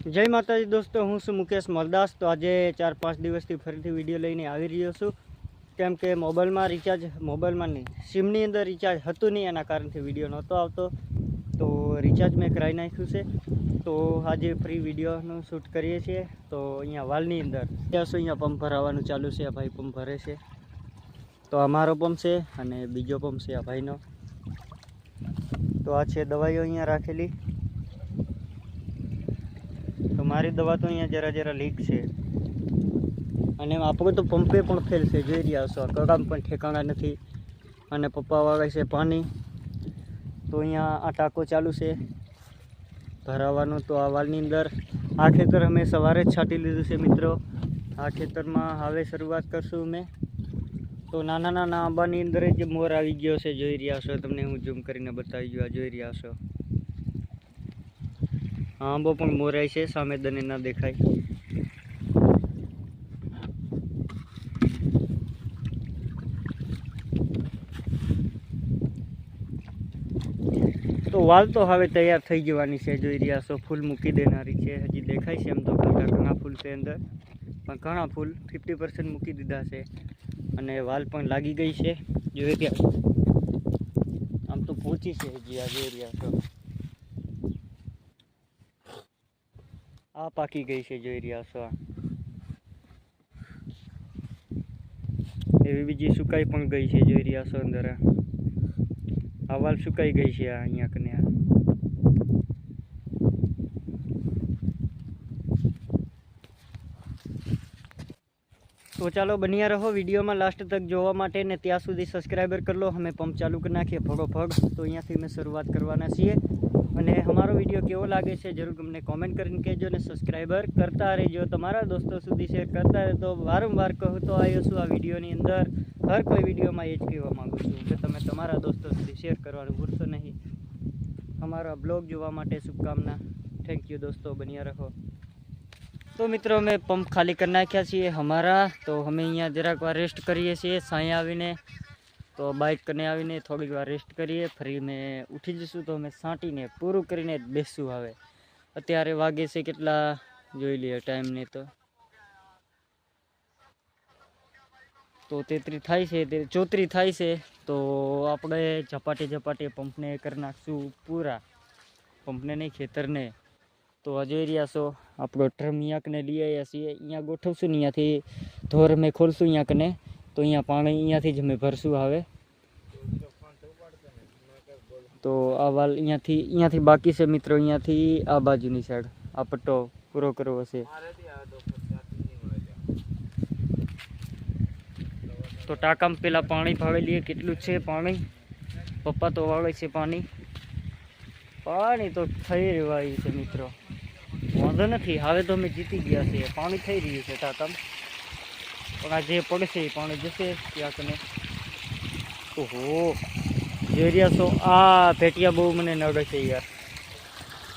જય માતાજી દોસ્તો, હું છું મુકેશ મલદાસ। તો આજે 4-5 દિવસથી ફરીથી વિડીયો લઈને આવી રહ્યો છું, કેમ કે મોબાઈલમાં નહીં, સિમની અંદર રિચાર્જ હતું નહીં, એના કારણથી વિડીયો નહોતો આવતો। તો રિચાર્જ મેં કરાવી નાખ્યું છે, તો આજે ફ્રી વિડીયોનું શૂટ કરીએ છીએ। તો અહીંયા વાલની અંદર ત્યાં અહીંયા પંપ ભરાવાનું ચાલુ છે, આ ભાઈ પંપ ભરે છે। તો અમારો પંપ છે અને બીજો પંપ છે આ ભાઈનો। તો આ છે દવાઈઓ અહીંયા રાખેલી। તો મારી દવા તો અહીંયા જરા લીક છે અને આપણો તો પંપે પણ ફેલ છે, જોઈ રહ્યા છો। કગામ પણ ઠેકાણા નથી અને પપ્પા વાગે છે પાણી। તો અહીંયા આ ટાંકો ચાલુ છે ભરાવાનું। તો આ વાલની અંદર આ ખેતર અમે સવારે જ છાંટી લીધું છે મિત્રો। આ ખેતરમાં હવે શરૂઆત કરશું અમે। તો નાના આંબાની અંદર જ મોર આવી ગયો છે, જોઈ રહ્યા છો। તમને હું ઝૂમ કરીને બતાવી ગયો, જોઈ રહ્યા છો। આંબો પણ મોરાય છે, સામે દને ના દેખાય। તો વાલ તો હવે તૈયાર થઈ જવાની છે, જોઈ રહ્યા છો। ફૂલ મૂકી દેનારી છે, હજી દેખાય છે એમ તો ઘણા ફૂલ છે અંદર, પણ ઘણા ફૂલ 50% મૂકી દીધા છે અને વાલ પણ લાગી ગઈ છે, જોઈ રહ્યા છો। આમ તો પહોંચી છે હજી, આ જોઈ રહ્યા છો। આ પાકી ગઈ છે, જોઈ રહ્યા છો। એવી બીજી સુકાઈ પણ ગઈ છે, જોઈ રહ્યા છો અંદર। આ વાલ સુકાઈ ગઈ છે અહીંયા કને। तो चलो बनिया रहो वीडियो में लास्ट तक जोवा माटे ने त्या सुधी सब्सक्राइबर कर लो। हमें पंप चालू कर नाखीए फगोफग। तो अहींयाथी मैं शुरुआत करवाना छीए અને અમારો વિડીયો કેવો લાગે છે જરૂર અમને કોમેન્ટ કરીને કહેજો ને સબસ્ક્રાઈબર કરતા રહેજો, તમારા દોસ્તો સુધી શેર કરતા રહેજો। વારંવાર કહું તો આવ્યો છું આ વિડીયોની અંદર, હર કોઈ વિડીયોમાં એ જ કહેવા માગું છું કે તમે તમારા દોસ્તો સુધી શેર કરવાનું ભૂલશો નહીં। અમારા બ્લોગ જોવા માટે શુભકામના। થેન્ક યુ દોસ્તો, બન્યા રહો। तो मित्रों में पंप खाली कर नाख्या छे हमारा। तो हमें अहींया जराक वार रेस्ट करीए छीए साया आवीने। तो बाइक कने आवीने थोड़ी वार रेस्ट करीए, फरी में उठी जशुं तो अमे साँटीने पूरुं करीने बेसशुं। हवे अत्यारे वागे छे केटला जोई लीए टाइम ने। तो 33 थाय छे, 34 थाय छे। तो आपणे झपाटे पंपने कर नाखशुं पूरा, पंपने नहीं खेतरने। तो आ जोई रह्या छो आपणो ड्रम अहींया कने लई आव्या छीए, अहींया गोठवशुं ने अहींयाथी धोर अमे खोलशुं अहींया कने। तो अहींया पाणी अहींयाथी ज अमे भरशुं। हवे तो आ वाल अहींयाथी बाकी छे मित्रों, अहींयाथी आ बाजुनी साइड आ पट्टो पूरो करवो छे। तो टाकामां पेला पाणी भावी लीए, केटલું છે पाणी। पप्पा तो वावे छे पाणी तो થઈ રહ્યું છે મિત્રો, વાંધો નથી। હવે તો અમે જીતી ગયા છીએ, પાણી થઈ રહ્યું છે ટાંકામાં, પણ આ જે પડશે એ પાણી જશે ત્યાં કને। ઓહો જોઈ રહ્યા છો, આ ભેટિયા બહુ મને નડે છે યાર।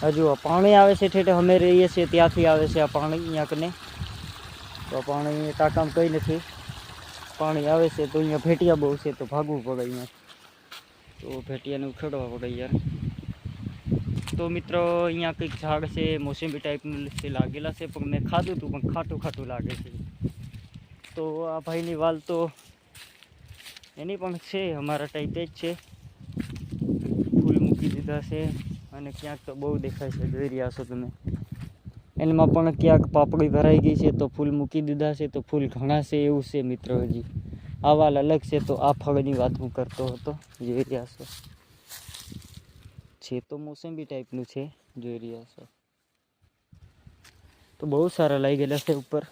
હજુ આ પાણી આવે છે ઠેઠે અમે રહીએ છીએ ત્યાંથી આવે છે આ પાણી અહીંયા કને। તો પાણી ટાંકામાં કંઈ નથી, પાણી આવે છે તો અહીંયા ભેટિયા બહુ છે, તો ભાગવું પડે અહીંયા। તો ભેટિયાને ઉખેડવા પડે યાર। तो मित्रों अहींया कंईक झाड़ से मोसंबी टाइपनुं से लागेला है, पण मैं खाधुं हतुं पण खाटुं लागे छे। तो आ भाईनी वाल तो एनी पण छे अमारा टाइपे ज छे, फूल मूकी दीधा छे अने क्यांक तो बहु देखाय छे, जोई रह्या छो तमे। एमां पण क्यांक पापड़ी भराई गई छे तो फूल मूकी दीधा छे, तो फूल घणा छे एवुं छे मित्रों। हजी आ वाल अलग छे। तो आ फळनी वात हुं करतो हतो, जोई रह्या छो। છે તો મોસંબી ટાઈપનું છે, જોઈ રહ્યા છો। તો બહુ સારા લાગેલા છે, ઉપર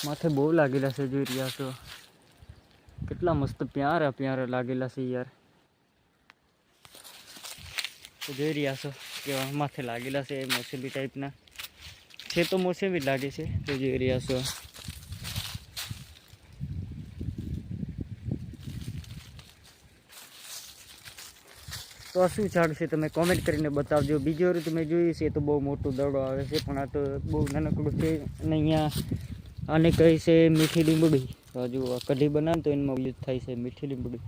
માથે બહુ લાગેલા છે, જોઈ રહ્યા છો। કેટલા મસ્ત પ્યારા લાગેલા છે યાર। તો જોઈ રહ્યા છો કેવા માથે લાગેલા છે, મોસંબી ટાઈપના છે। તો મોસંબી લાગે છે, તો જોઈ રહ્યા છો। तो शू झाड़ से तमे कॉमेंट करीने बतावजो। बीजो ऋतु में जोई छे तो बहु मोटो दड़ो आवे छे, पण आ तो बहु नानकड़ो छे अने अहींया आने कहे छे मीठी લીંબડી। तो हजू आ कढ़ी बनावे तो एमां यूज थाय छे मीठी લીંબડી।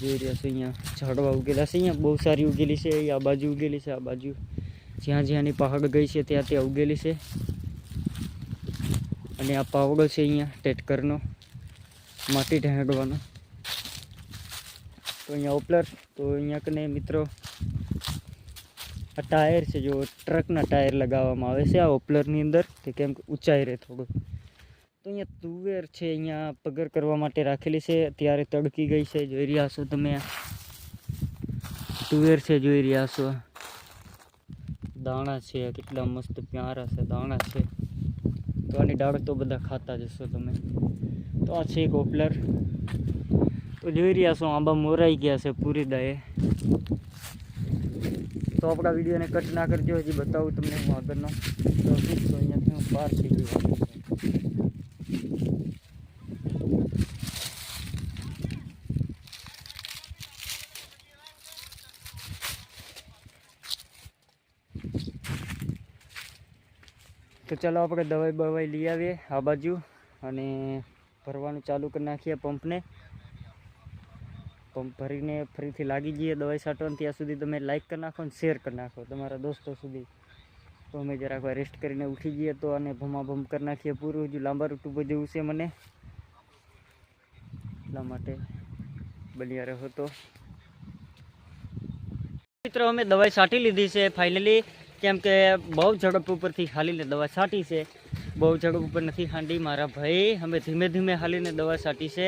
જોઈ રહ્યા છો અહીંયા ઝાડવા ઉગેલા છે, અહીંયા બહુ સારી ઉગેલી છે। આ બાજુ ઉગેલી છે, આ બાજુ જ્યાં જ્યાંની પહાડ ગઈ છે ત્યાં ત્યાં ઉગેલી છે. અને આ પાવડો છે અહીંયા ટેટકરનો, માટી ઢાંકવાનો. તો અહીંયા ઓપલર, તો અહીંયા કને મિત્રો આ ટાયર છે, જો ટ્રકના ટાયર લગાવવામાં આવે છે આ ઓપલરની અંદર, તે કેમ કે ઊંચાઈ રહે થોડું. તો અહીંયા તુવેર છે, અહીંયા પગર કરવા માટે રાખેલી છે, અત્યારે તડકી ગઈ છે. જોઈ રહ્યા છો તમે, તુવેર છે જોઈ રહ્યા છો. દાણા છે, કેટલા મસ્ત પ્યારા છે દાણા છે. તો આની ડાળ તો બધા ખાતા જશો તમે. તો આ છે એક ઓપલર. તો જોઈ રહ્યા છો આંબા મોરાઈ ગયા છે પૂરી દાએ. તો આપણા વિડીયોને કટ ના કરજો, હજી બતાવું તમને હું આગળનો. તો અહીંયાથી હું પાર થઈ ગયું. તો ચાલો આપણે દવાઈ બવાઈ લઈ આવીએ આ બાજુ અને ભરવાનું ચાલુ કરી નાખીએ પંપને. પંપ ભરીને ફરીથી લાગી જઈએ દવાઈ છાંટવાનું. ત્યાં સુધી તમે લાઈક કરી નાખો અને શેર કરી નાખો તમારા દોસ્તો સુધી. તો અમે જરાક રેસ્ટ કરીને ઉઠી જઈએ તો અને ભમાભમ કરી નાખીએ પૂરું. હજુ લાંબા રૂટ ઉપર જવું છે મને, એટલા માટે બન્યા રહ્યો. તો મિત્રો અમે દવાઈ છાંટી લીધી છે ફાઇનલી, કેમ કે બહુ ઝડપ ઉપરથી હાલીને દવા છાંટી છે. બહુ ઝડપ ઉપર નથી હાંડી મારા ભાઈ, અમે ધીમે ધીમે હાલીને દવા છાંટી છે.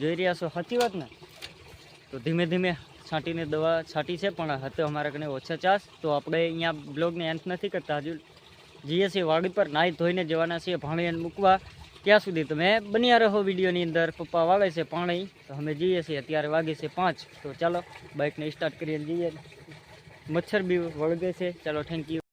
જોઈ રહ્યા છો સાચી વાત ને? તો ધીમે ધીમે છાંટીને દવા છાંટી છે, પણ હતો અમારા કને ઓછા ચાસ. તો આપણે અહીંયા બ્લોગને એન્ડ નથી કરતા, હજુ જઈએ છીએ વાડી પર, નાહી ધોઈને જવાના છીએ ભાણીને મૂકવા. ત્યાં સુધી તમે બન્યા રહો વિડીયોની અંદર. પપ્પા વાવે છે પાણી, તો અમે જઈએ છીએ. અત્યારે વાગે છે 5. તો ચાલો બાઇકને સ્ટાર્ટ કરીને જઈએ. મચ્છર બી વળગે છે. ચાલો, થેન્ક યુ.